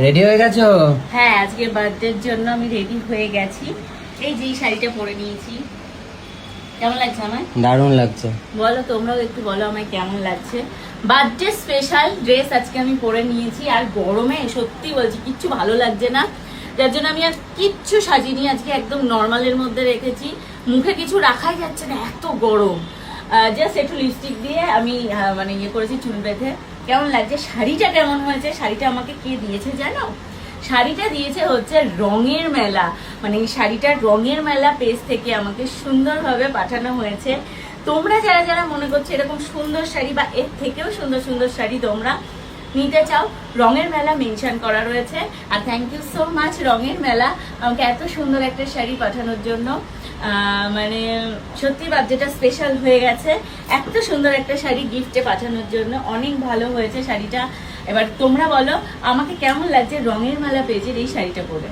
Ready হয়ে গেছো? হ্যাঁ, আজকে বার্থডের জন্য আমি রেডি হয়ে গেছি। এই যে শাড়িটা পরে নিয়েছি। কেমন লাগছে আমায়? দারুণ লাগছে। বলো, তোমরাও একটু বলো আমায় কেমন লাগছে। বার্থডে স্পেশাল ড্রেস আজকে আমি পরে নিয়েছি, আর গরমে সত্যি বলছি কিচ্ছু ভালো লাগছে না, যার জন্য আমি আর কিচ্ছু সাজিনি। আজকে একদম নর্মালের মধ্যে রেখেছি, মুখে কিছু রাখাই যাচ্ছে না, এত গরম। জাস্ট একটু লিপস্টিক দিয়ে আমি মানে ইয়ে করেছি চুল বেঁধে। কেমন লাগছে? শাড়িটা কেমন হয়েছে? শাড়িটা আমাকে কে দিয়েছে জানো? শাড়িটা দিয়েছে হচ্ছে রঙের মেলা, মানে এই শাড়িটা রঙের মেলা পেজ থেকে আমাকে সুন্দরভাবে পাঠানো হয়েছে। তোমরা যারা যারা মনে করছো এরকম সুন্দর শাড়ি বা এর থেকেও সুন্দর সুন্দর শাড়ি তোমরা নিতে চাও, রঙের মেলা মেনশন করা রয়েছে। আর থ্যাংক ইউ সো মাচ রঙের মেলা, আমাকে এত সুন্দর একটা শাড়ি পাঠানোর জন্য। মানে সত্যি বার্থডেটা স্পেশাল হয়ে গেছে, এত সুন্দর একটা শাড়ি গিফটে পাঠানোর জন্য। অনেক ভালো হয়েছে শাড়িটা। এবার তোমরা বলো আমাকে কেমন লাগছে রঙের মেলা পেজের এই শাড়িটা পরে।